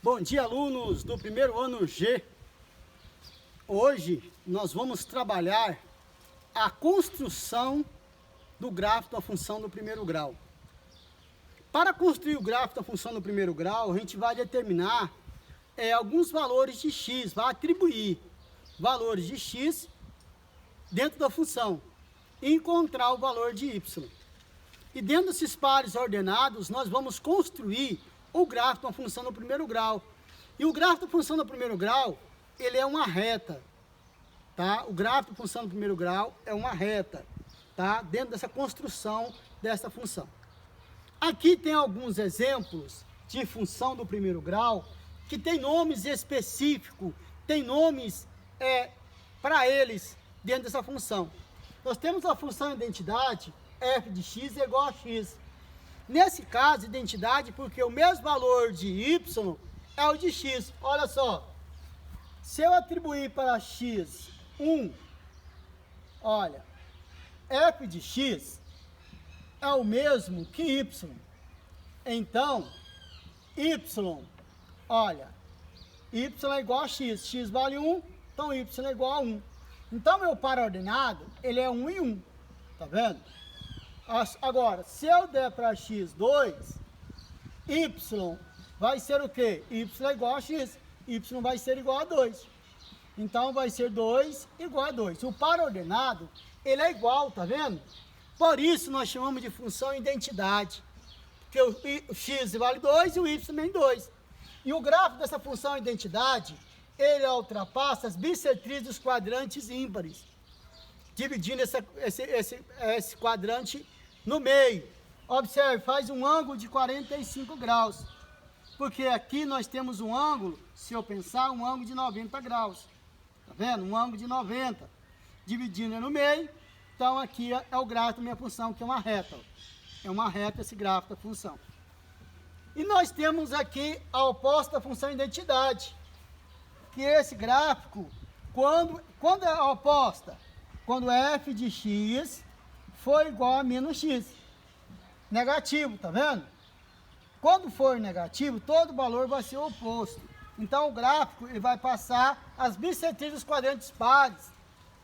Bom dia, alunos do primeiro ano G. Hoje nós vamos trabalhar a construção do gráfico da função do primeiro grau. Para construir o gráfico da função do primeiro grau, a gente vai determinar alguns valores de x, vai atribuir valores de x dentro da função e encontrar o valor de y. E dentro desses pares ordenados, nós vamos construir o gráfico da função do primeiro grau. E o gráfico da função do primeiro grau, ele é uma reta, tá? O gráfico da função do primeiro grau é uma reta, tá? Dentro dessa construção dessa função. Aqui tem alguns exemplos de função do primeiro grau que tem nomes específicos, tem nomes para eles dentro dessa função. Nós temos a função identidade, f de x é igual a x. Nesse caso, identidade, porque o mesmo valor de y é o de x. Olha só, se eu atribuir para x 1, olha, f de x é o mesmo que y. Então, y, olha, y é igual a x. X vale 1, então y é igual a 1. Então, meu par ordenado, ele é 1 e 1. Tá vendo? Agora, se eu der para x 2, y vai ser o quê? Y é igual a x. Y vai ser igual a 2. Então, vai ser 2 igual a 2. O par ordenado, ele é igual, tá vendo? Por isso, nós chamamos de função identidade. Porque o x vale 2 e o y também 2. E o gráfico dessa função identidade, ele ultrapassa as bissetrizes dos quadrantes ímpares, dividindo esse quadrante no meio. Observe, faz um ângulo de 45 graus. Porque aqui nós temos um ângulo, se eu pensar, um ângulo de 90 graus. Tá vendo? Um ângulo de 90. Dividindo no meio. Então aqui é o gráfico da minha função, que é uma reta. É uma reta esse gráfico da função. E nós temos aqui a oposta da função identidade. Que esse gráfico, quando é a oposta? Quando f de x for igual a menos x. Negativo, tá vendo? Quando for negativo, todo valor vai ser oposto. Então, o gráfico ele vai passar as bissetrizes dos quadrantes pares,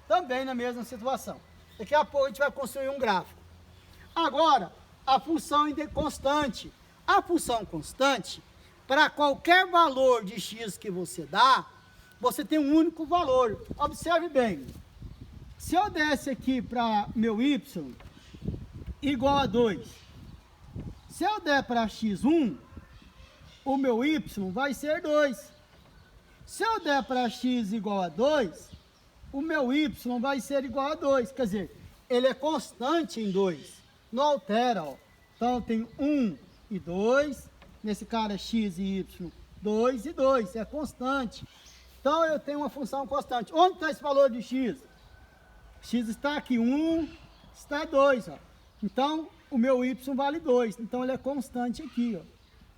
também na mesma situação. Daqui a pouco a gente vai construir um gráfico. Agora, a função constante. A função constante, para qualquer valor de x que você dá, você tem um único valor. Observe bem. Se eu desse aqui para meu y igual a 2, se eu der para x1, o meu y vai ser 2. Se eu der para x igual a 2, o meu y vai ser igual a 2. Quer dizer, ele é constante em 2, não altera. Ó. Então, eu tenho 1 e 2, nesse cara x e y, 2 e 2, é constante. Então, eu tenho uma função constante. Onde está esse valor de x? X está aqui, 1, está 2, ó. Então, o meu y vale 2. Então, ele é constante aqui, ó.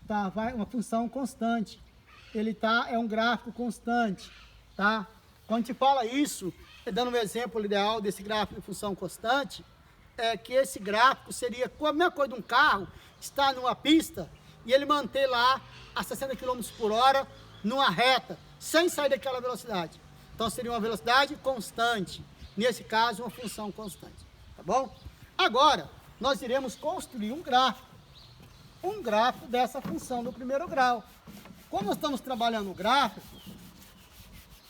Tá? Uma função constante. Ele é um gráfico constante, tá? Quando a gente fala isso, dando um exemplo ideal desse gráfico de função constante, é que esse gráfico seria a mesma coisa de um carro estar numa pista e ele manter lá a 60 km por hora numa reta, sem sair daquela velocidade. Então, seria uma velocidade constante. Nesse caso, uma função constante, tá bom? Agora, nós iremos construir um gráfico dessa função do primeiro grau. Como nós estamos trabalhando o gráfico,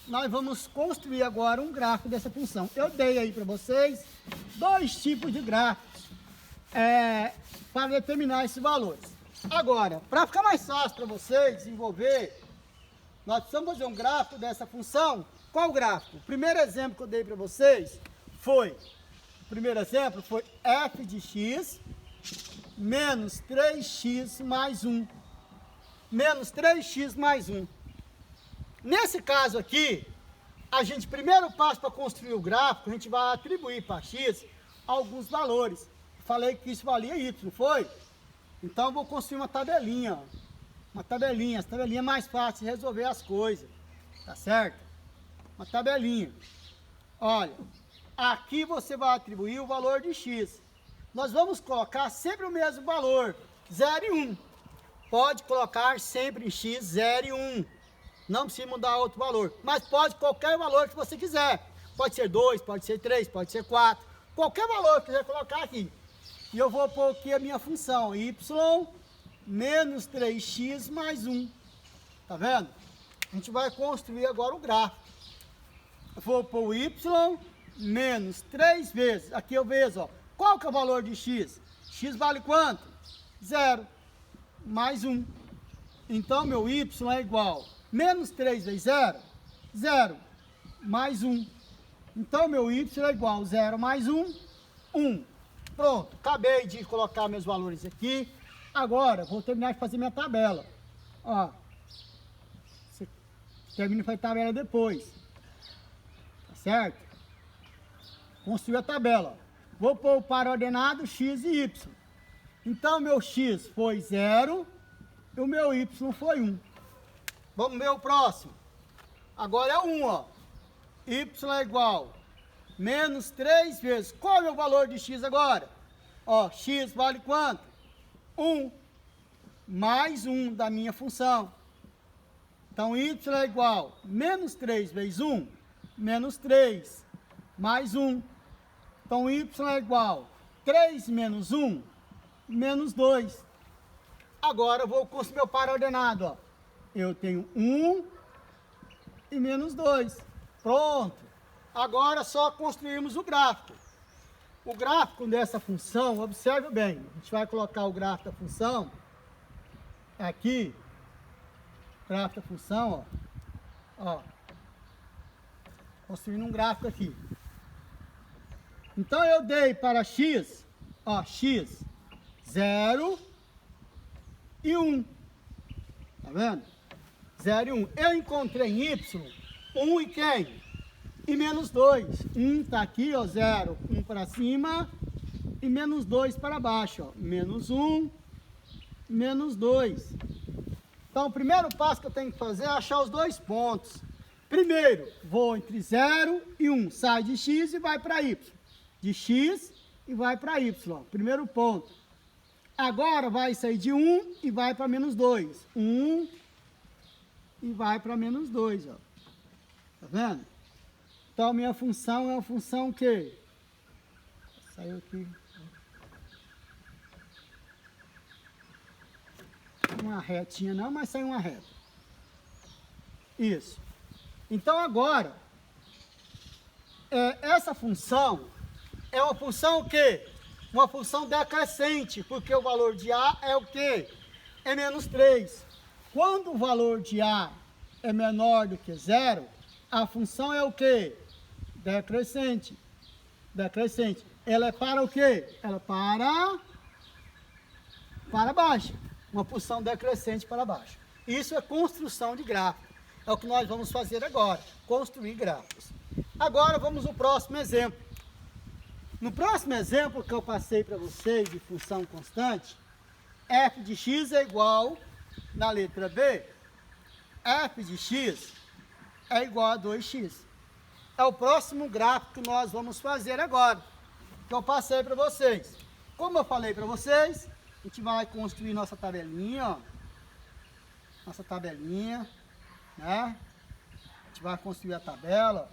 nós vamos construir agora um gráfico dessa função. Eu dei aí para vocês dois tipos de gráficos para determinar esses valores. Agora, para ficar mais fácil para vocês desenvolver, nós precisamos fazer um gráfico dessa função. Qual o gráfico? O primeiro exemplo que eu dei para vocês foi f de x menos 3x mais 1. Menos 3x mais 1. Nesse caso aqui, a gente, primeiro passo para construir o gráfico, a gente vai atribuir para x alguns valores. Falei que isso valia y, não foi? Então, eu vou construir uma tabelinha. Ó. Uma tabelinha. Essa tabelinha é mais fácil de resolver as coisas. Tá certo? Uma tabelinha. Olha, aqui você vai atribuir o valor de x. Nós vamos colocar sempre o mesmo valor, 0 e 1. pode colocar sempre em x 0 e 1. Não precisa mudar outro valor, mas pode qualquer valor que você quiser. Pode ser 2, pode ser 3, pode ser 4. Qualquer valor que quiser colocar aqui. E eu vou pôr aqui a minha função, y menos 3x mais 1. Tá vendo? A gente vai construir agora o gráfico. Eu vou pôr o y menos 3 vezes. Aqui eu vejo, ó. Qual que é o valor de x? X vale quanto? 0. Mais 1. Então, meu y é igual. Menos 3 vezes 0? 0. Mais 1. Então, meu y é igual a 0 mais 1, 1. Pronto, acabei de colocar meus valores aqui. Agora, vou terminar de fazer minha tabela. Ó, termino de fazer a tabela depois. Tá certo? Construir a tabela. Vou pôr o par ordenado x e y. Então, meu x foi 0 e o meu y foi 1. Vamos ver o próximo. Agora é 1, ó. Y é igual menos 3 vezes. Qual é o meu valor de x agora? Ó, x vale quanto? 1. Mais 1 da minha função. Então, y é igual menos 3 vezes 1, menos 3, mais 1. Então, y é igual 3 menos 1, menos 2. Agora, eu vou construir meu par ordenado, ó. Eu tenho 1 e menos 2. Pronto. Agora, só construímos o gráfico. O gráfico dessa função, observe bem. A gente vai colocar o gráfico da função aqui. Gráfico da função, ó. Construindo um gráfico aqui. Então, eu dei para x, ó, x, 0 e 1. Tá vendo? 0 e 1. Eu encontrei em y 1 e quem? E menos 2. 1 está aqui, ó, 0, 1 para cima e menos 2 para baixo, ó. Menos 1, menos 2. Então, o primeiro passo que eu tenho que fazer é achar os dois pontos. Primeiro, vou entre 0 e 1. Sai de x e vai para y. De x e vai para y. Primeiro ponto. Agora, vai sair de 1 e vai para menos 2. 1 e vai para menos 2, ó. Tá vendo? Então, minha função é uma função que... Saiu aqui. Uma retinha não, mas saiu uma reta. Isso. Então, agora, essa função é uma função o quê? Uma função decrescente, porque o valor de A é o quê? É menos 3. Quando o valor de A é menor do que 0, a função é o quê? Decrescente. Decrescente. Ela é para o quê? Ela é para baixo. Uma função decrescente para baixo. Isso é construção de gráfico. É o que nós vamos fazer agora. Construir gráficos. Agora vamos ao próximo exemplo. No próximo exemplo que eu passei para vocês de função constante, f de x é igual, na letra B, f de x é igual a 2x. É o próximo gráfico que nós vamos fazer agora, que eu passei para vocês. Como eu falei para vocês, a gente vai construir nossa tabelinha, ó. Nossa tabelinha, né? A gente vai construir a tabela.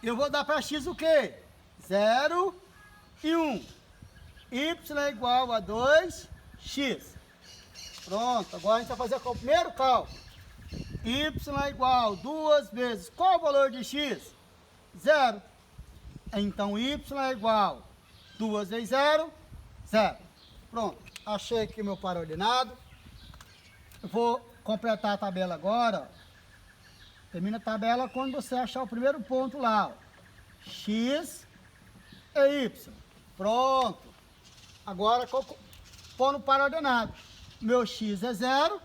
Eu vou dar para x o quê? 0 e 1. Y é igual a 2x. Pronto, agora a gente vai fazer o primeiro cálculo. Y é igual a 2 vezes. Qual o valor de x? 0. Então, y é igual a 2 vezes 0, 0. Pronto, achei aqui meu par ordenado. Eu vou completar a tabela agora. Termina a tabela quando você achar o primeiro ponto lá. Ó. X e y. Pronto. Agora, pôr no par ordenado. Meu x é 0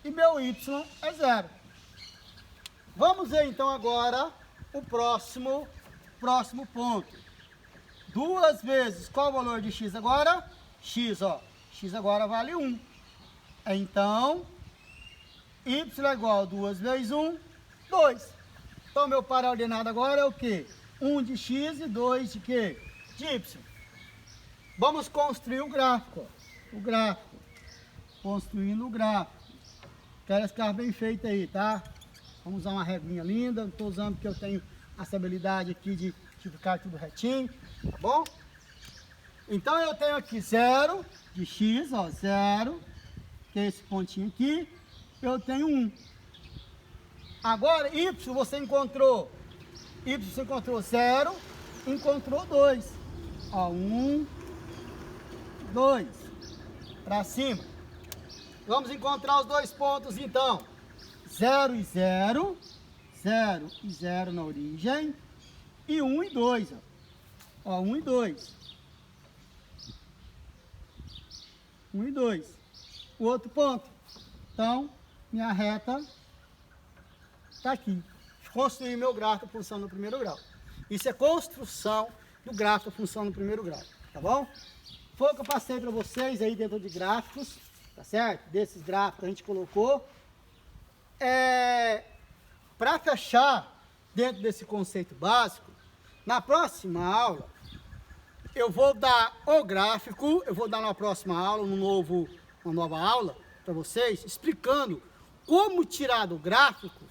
e meu y é 0. Vamos ver então agora o próximo ponto. 2 vezes, qual o valor de x agora? X, ó. X agora vale 1. Então, y é igual a 2 vezes 1, 2. Então, meu par ordenado agora é o quê? 1 de x e 2 de quê? De y. Vamos construir o gráfico. Ó. O gráfico. construindo o gráfico. Quero esse carro bem feito aí, tá? Vamos usar uma reguinha linda. Não estou usando porque eu tenho essa habilidade aqui de ficar tudo retinho, tá bom? Então eu tenho aqui 0 de x, ó, 0, que é esse pontinho aqui. Eu tenho 1. Agora, y você encontrou 0, encontrou 2. Ó, 1, 2. Para cima. Vamos encontrar os dois pontos, então. 0 e 0. 0 e 0 na origem. E 1 e 2. Ó, 1 e 2. 1 e 2. O outro ponto. Então, minha reta está aqui. Construir meu gráfico da função no primeiro grau. Isso é construção do gráfico da função no primeiro grau. Tá bom? Foi o que eu passei para vocês aí dentro de gráficos. Tá certo? Desses gráficos que a gente colocou. Para fechar dentro desse conceito básico, na próxima aula, eu vou dar o gráfico, eu vou dar na próxima aula, uma nova aula para vocês, explicando como tirar do gráfico